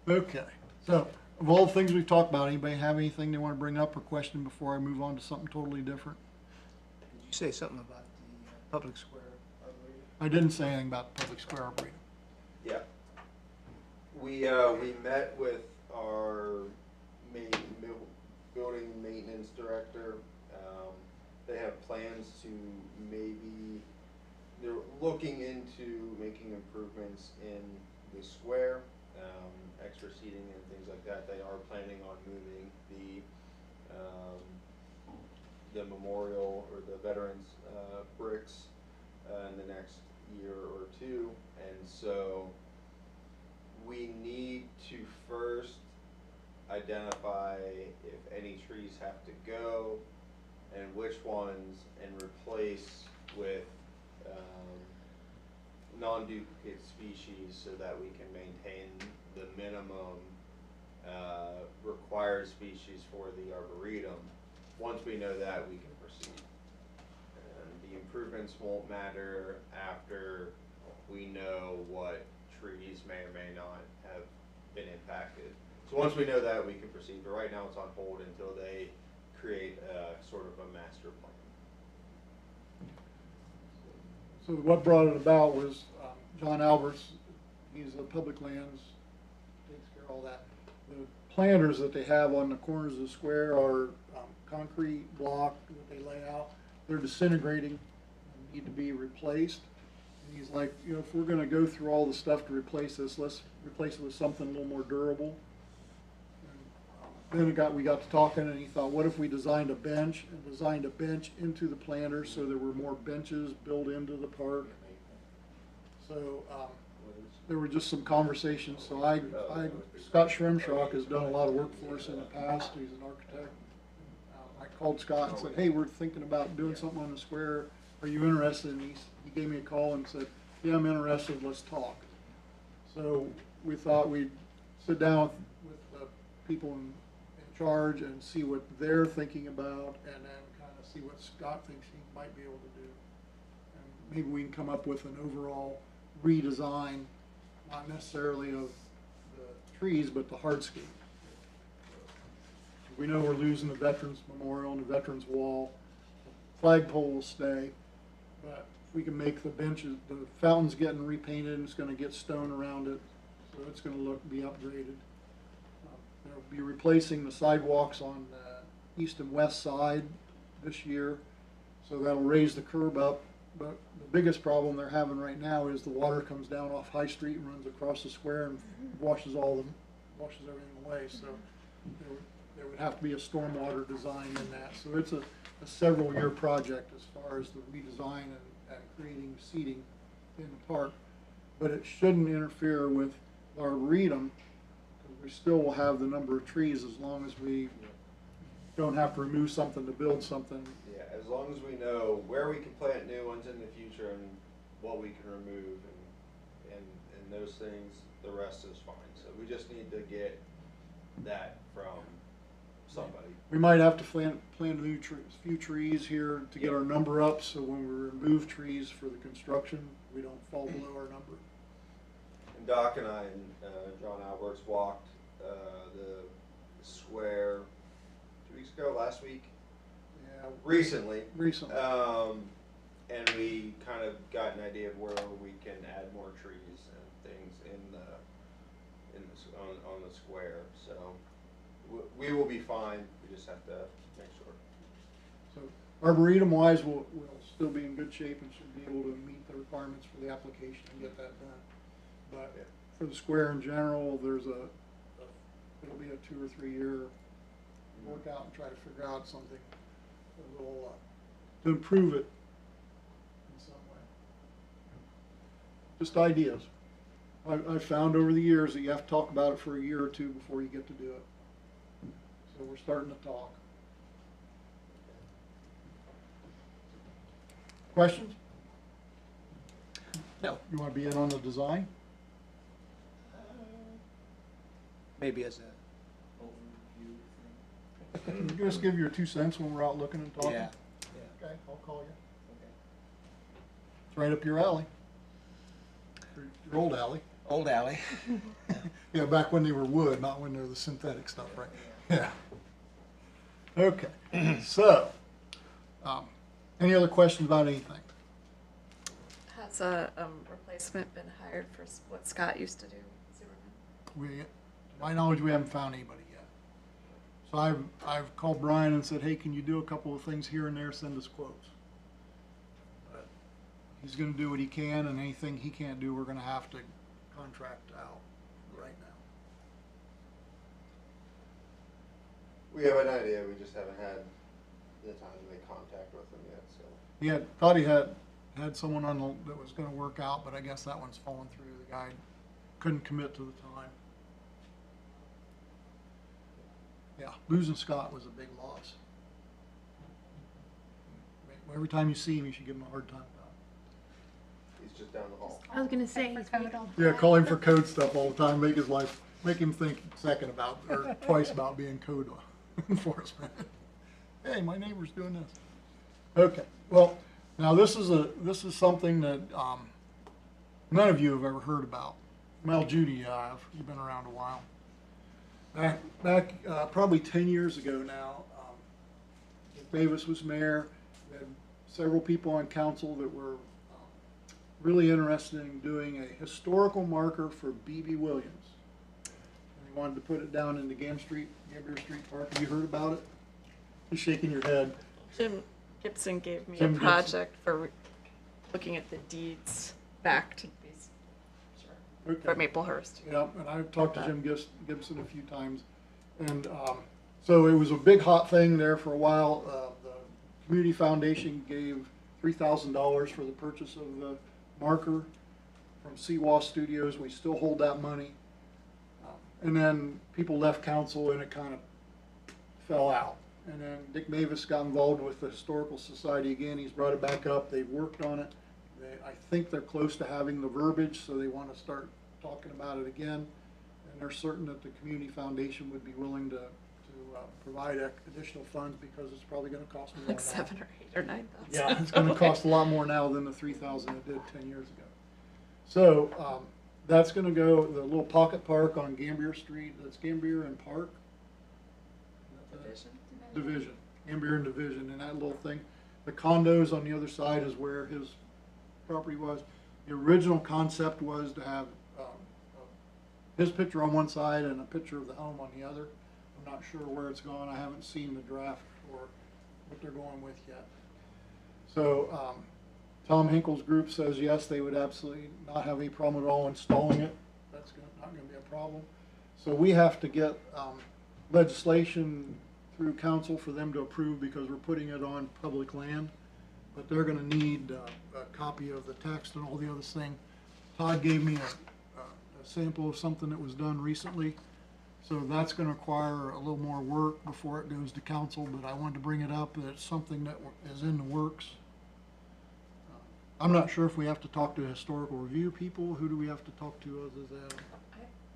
Okay, so of all the things we've talked about, anybody have anything they want to bring up or question before I move on to something totally different? Did you say something about the public square? I didn't say anything about the public square arboretum. Yeah. We met with our building maintenance director. They have plans to they're looking into making improvements in the square, extra seating and things like that. They are planning on moving the memorial or the veterans bricks in the next year or two, and so we need to first identify if any trees have to go and which ones, and replace with non-duplicate species so that we can maintain the minimum required species for the arboretum. Once we know that, we can proceed. And the improvements won't matter after we know what trees may or may not have been impacted. So once we know that, we can proceed, but right now it's on hold until they create sort of a master plan. So what brought it about was John Alberts, he's a public lands, takes care of all that. The planters that they have on the corners of the square are concrete block that they lay out. They're disintegrating and need to be replaced. And he's like, if we're gonna go through all the stuff to replace this, let's replace it with something a little more durable. And then we got to talking, and he thought, what if we designed a bench into the planters so there were more benches built into the park? So there were just some conversations. So Scott Schremshock has done a lot of work for us in the past. He's an architect. I called Scott and said, hey, we're thinking about doing something on the square. Are you interested? And he gave me a call and said, yeah, I'm interested. Let's talk. So we thought we'd sit down with the people in charge and see what they're thinking about, and then kind of see what Scott thinks he might be able to do. And maybe we can come up with an overall redesign, not necessarily of the trees, but the hardscape. We know we're losing the Veterans Memorial and the Veterans Wall. The flagpole will stay, but if we can make the benches, the fountain's getting repainted, and it's gonna get stone around it, so it's gonna be upgraded. They'll be replacing the sidewalks on the east and west side this year, so that'll raise the curb up. But the biggest problem they're having right now is the water comes down off High Street and runs across the square and washes everything away. So there would have to be a stormwater design in that. So a several-year project as far as the redesign and creating seating in the park. But it shouldn't interfere with the Arboretum, because we still will have the number of trees as long as we don't have to remove something to build something. Yeah, as long as we know where we can plant new ones in the future and what we can remove and those things, the rest is fine. So we just need to get that from somebody. We might have to plant a few trees here to get our number up, so when we remove trees for the construction, we don't fall below our number. And Doc and I and John Alberts walked the square 2 weeks ago, last week, Yeah, recently. recently. And we kind of got an idea of where we can add more trees and things on the square. So we will be fine. We just have to make sure. So Arboretum wise, we'll still be in good shape and should be able to meet the requirements for the application and get that done. But Yeah. for the square in general, it'll be a 2 or 3 year workout and try to figure out something a little, to improve it in some way. Just ideas. I've found over the years that you have to talk about it for a year or two before you get to do it. So we're starting to talk. Questions? No. You want to be in on the design? Maybe as a, Just give your 2 cents when we're out looking and talking. yeah. Okay, I'll call you. It's right up your alley. Your old alley. Old alley. Yeah, back when they were wood, not when they're the synthetic stuff, right? Yeah. Okay, so, any other questions about anything? Has a replacement been hired for what Scott used to do, Zimmerman? To my knowledge, we haven't found anybody yet. So I've called Brian and said, hey, can you do a couple of things here and there, send us quotes. But he's gonna do what he can, and anything he can't do, we're gonna have to contract out right now. We have an idea. We just haven't had the time to make contact with them yet. So Thought he had someone that was gonna work out, but I guess that one's fallen through. The guy couldn't commit to the time. Yeah, losing Scott was a big loss. Every time you see him, you should give him a hard time about it. he's just down the hall. I was gonna say, For he's code all the Yeah, time. call him for code stuff all the time, make him think second about, or twice about being code enforcement. Hey, my neighbor's doing this. Okay, well, now this is something that, none of you have ever heard about. Mel, Judy, you have, you've been around a while. Back probably 10 years ago now, Dick Davis was mayor. We had several people on council that were really interested in doing a historical marker for B.B. Williams. And they wanted to put it down in the Gambier Street Park. Have you heard about it? You're shaking your head. Jim Gibson gave me Jim a Gibson. project for looking at the deeds back to these, Okay. for Maplehurst. Yeah, and I've talked to Jim Gibson a few times. And so it was a big hot thing there for a while. The Community Foundation gave $3,000 for the purchase of the marker from CWA Studios. We still hold that money. And then people left council and it kind of fell out. And then Dick Mavis got involved with the Historical Society again. He's brought it back up. They've worked on it. I think they're close to having the verbiage, so they want to start talking about it again. And they're certain that the Community Foundation would be willing to provide additional funds because it's probably going to cost more Like now. 7 or 8 or 9,000. Yeah, it's going to cost a lot more now than the $3,000 it did 10 years ago. So that's going to go, the little pocket park on Gambier Street, that's Gambier and Park. Division, Gambier and Division, and that little thing. The condos on the other side is where his property was. The original concept was to have his picture on one side and a picture of the home on the other. I'm not sure where it's gone. I haven't seen the draft or what they're going with yet. So Tom Hinkle's group says yes, they would absolutely not have any problem at all installing it. That's not going to be a problem. So we have to get legislation through council for them to approve because we're putting it on public land. But they're gonna need a copy of the text and all the other thing. Todd gave me a sample of something that was done recently. So that's gonna require a little more work before it goes to council, but I wanted to bring it up, that it's something that is in the works. I'm not sure if we have to talk to historical review people. Who do we have to talk to other than?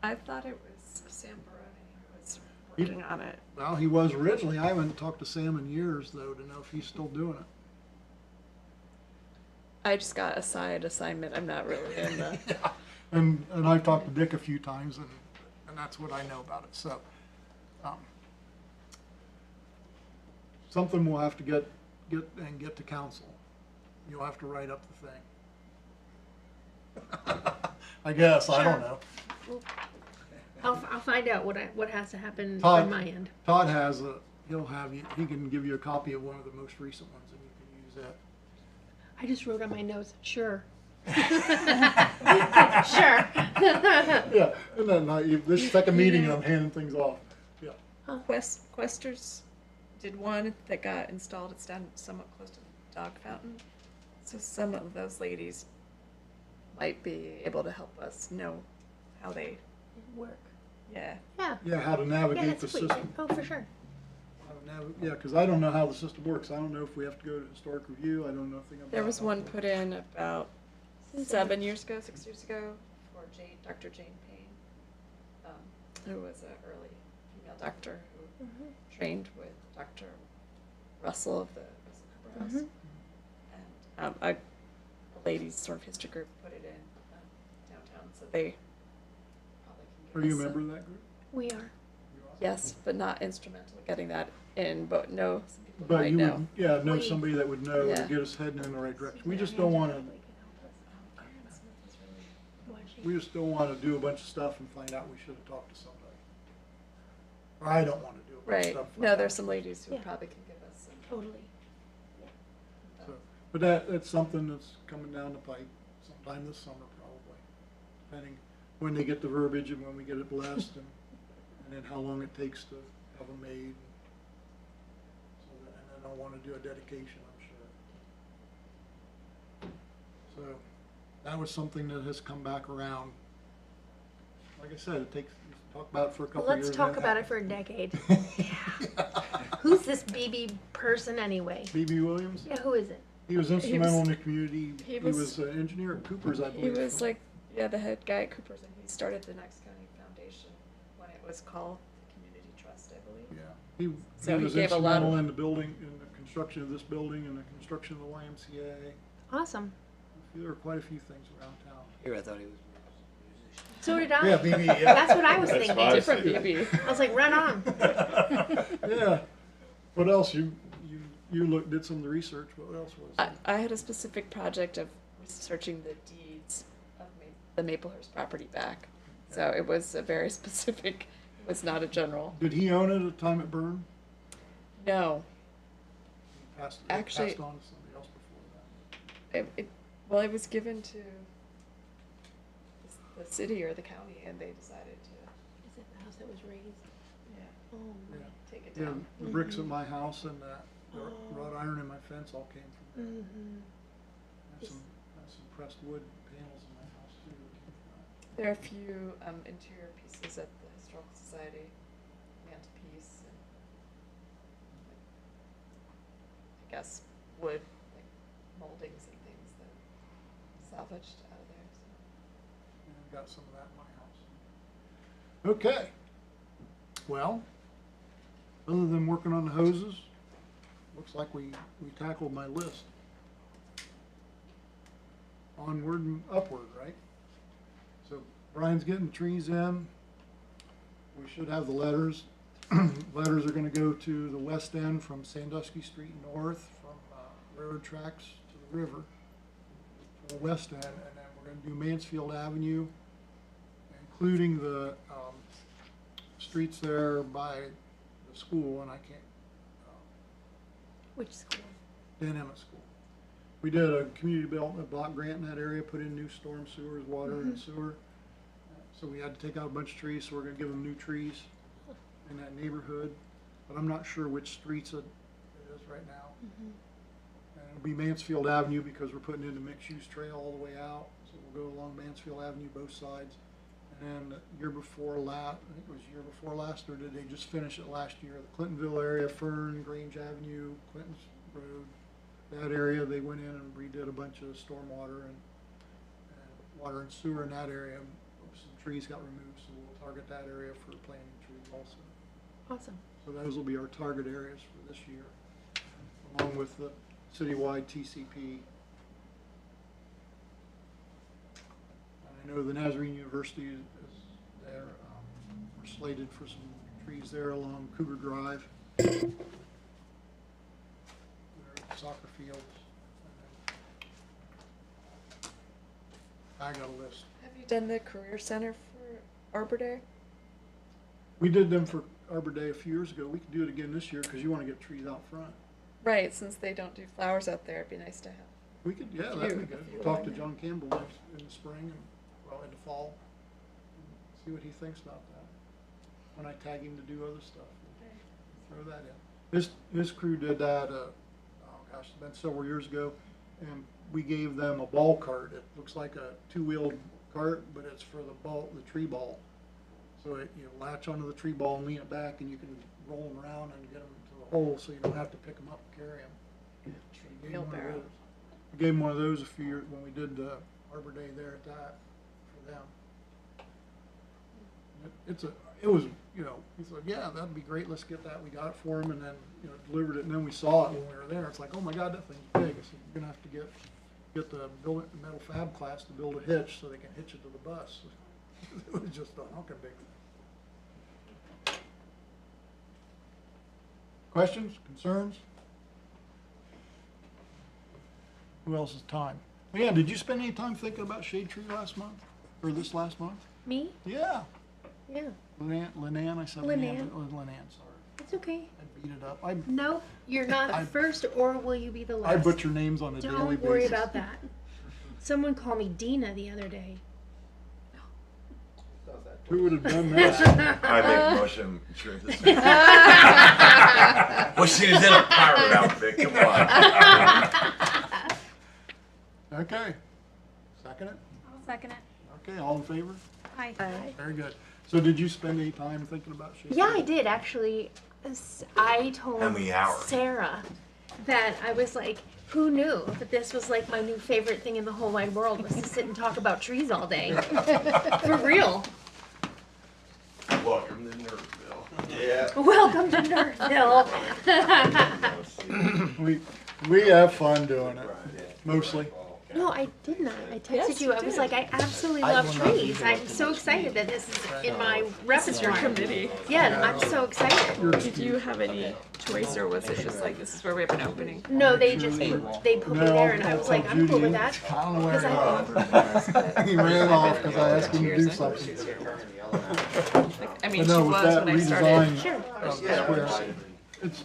I thought it was Sam Barone who was working on it. Well, he was originally. I haven't talked to Sam in years, though, to know if he's still doing it. I just got a side assignment. I'm not really in the. Yeah. And I've talked to Dick a few times, and that's what I know about it. So, something we'll have to get to council. You'll have to write up the thing. I guess, I don't know. I'll find out what has to happen Todd- from my end. Todd has he can give you a copy of one of the most recent ones, and you can use that. I just wrote on my notes, sure. Sure. Yeah, and then this is second meeting and I'm handing things off. Yeah. Questers did one that got installed. It's down somewhat close to the dog fountain. So some of those ladies might be able to help us know how they, Work. yeah. Yeah. Yeah, how to Yeah, navigate that's the sweet. system. Oh, for sure. Yeah, because I don't know how the system works. I don't know if we have to go to historic review. I don't know anything about. There was how one it works. put in about 7 years ago, 6 years ago, for Dr. Jane Payne, who was an early female doctor who trained with Dr. Russell of the Russell Cooper House. And a ladies' sort of history group put it in downtown, so they probably can Are give you a us member of that group? We are. Yes, but not instrumental in getting that in, but no, some people But might you know. would, yeah, know We- somebody that would know Yeah. to get us heading in the right direction. We just don't want to. We just don't want to do a bunch of stuff and find out we should have talked to somebody. Or I don't want to do a bunch of Right, stuff. and find no, out. there's some ladies who Yeah. probably can give us some. Totally. So, but that's something that's coming down the pike sometime this summer probably, depending when they get the verbiage and when we get it blessed and then how long it takes to have them made. So that, and then I'll want to do a dedication, I'm sure. So that was something that has come back around. Like I said, it takes, talk about it for a couple Well, of years. let's talk and about it for a decade. Who's this BB person anyway? B.B. Williams, Yeah, who is it? he was instrumental in the community. he He was- was an engineer at Cooper's, I He believe. was like, yeah, the head guy at Cooper's, and he started the Knox County Foundation when it was called the Community Trust, I believe. Yeah, he So he was gave a lot instrumental of- in the building, in the construction of this building, and the construction of the YMCA. Awesome. There were quite a few things around town. Here, I thought he was. So did I. Yeah, BB, yeah. That's what I was That's thinking. what I Different see. BB. I was like, run on. Yeah. What else? You did some of the research. What else was there? I had a specific project of researching the deeds of the Maplehurst property back. So it was a very specific, it was not a general. Did he own it at the time it burned? No, He passed it Actually- passed on to somebody else before that. well, it was given to the city or the county, and they decided to, Is it the house that was raised? yeah, Oh, Yeah. take it Yeah, down. the bricks at my house and the Oh. wrought iron in my fence all came from there. Mm-hmm. I have some pressed wood panels in my house too. that came from that. There are a few interior pieces at the Historical Society, mantelpiece, and I guess wood, like moldings and things that salvaged out of there. So. Yeah, I've got some of that in my house. Okay. Well, other than working on the hoses, looks like we tackled my list. Onward and upward, right? So Brian's getting trees in. We should have the letters. Letters are gonna go to the west end from Sandusky Street north, from railroad tracks to the river, to the west end, and then we're gonna do Mansfield Avenue, including the streets there by the school, and I can't, Which school? Dan Emmett School. We did a community development block grant in that area, put in new storm sewers, water and sewer. So we had to take out a bunch of trees, so we're gonna give them new trees in that neighborhood. but I'm not sure which streets it is right now. And it'll be Mansfield Avenue because we're putting in the mixed-use trail all the way out. So we'll go along Mansfield Avenue, both sides. And the year before last, I think it was year before last, or did they just finish it last year? The Clintonville area, Fern, Grange Avenue, Clinton's Road, that area, they went in and redid a bunch of stormwater and water and sewer in that area. Some trees got removed, so we'll target that area for planting trees also. Awesome. So those will be our target areas for this year, along with the citywide TCP. I know the Nazarene University is there. We're slated for some trees there along Cougar Drive. There are soccer fields. I got a list. Have you done the Career Center for Arbor Day? We did them for Arbor Day a few years ago. We could do it again this year because you want to get trees out front. Right, since they don't do flowers out there, it'd be nice to have. We could, yeah, that'd be good. Few Talk to along John Campbell in the spring and, well, in the fall. See what he thinks about that. When I tag him to do other stuff, we'll throw that in. His crew did that, oh gosh, it's been several years ago, and we gave them a ball cart. It looks like a two-wheeled cart, but it's for the tree ball. So you latch onto the tree ball and lean it back, and you can roll them around and get them to the hole, so you don't have to pick them up and carry them. So we gave him one of Wheelbarrow. those. We gave him one of those a few years when we did Arbor Day there at that for them. It was, he said, yeah, that'd be great. Let's get that. We got it for him, and then delivered it, and then we saw it when we were there. It's like, oh my God, that thing's big. I said, you're gonna have to get the metal fab class to build a hitch so they can hitch it to the bus. It was just a honking big. Questions, concerns? Who else is time? Leanne, did you spend any time thinking about shade tree last month, or this last month? Me? Yeah. Yeah. Lynanne, I said Lynanne. Oh, Lynanne, sorry. It's okay. I beat it up. No, you're not the first, or will you be the last? I butcher names on a daily basis. Don't worry about that. Someone called me Dina the other day. Not that Who would have done that? I make a motion. Sure. Well, she was in a pirate outfit. Come on. Okay. Second it? I'll second it. Okay, all in favor? Aye. Very good. So did you spend any time thinking about shade Yeah, tree? I did actually. I told How many hours? Sarah that I was like, who knew that this was like my new favorite thing in the whole wide world was to sit and talk about trees all day. For real. Welcome to Nerdville. Yeah. Welcome to Nerdville. We have fun doing it, mostly. No, I did not. I texted Yes, you. you I was did. like, I absolutely love trees. I'm so excited that this is in my repertoire. Committee. Yeah, I'm so excited. Did you have any choice, or was it just like, this is where we have an opening? No, they just they put me there, and I was like, I'm cool with that. I don't know where Because he went. He ran off because I asked him to do Cheers, I something. hope she's here. Turning yellow. I mean, But she no, with was that when I started. redesign Sure. of the square, it's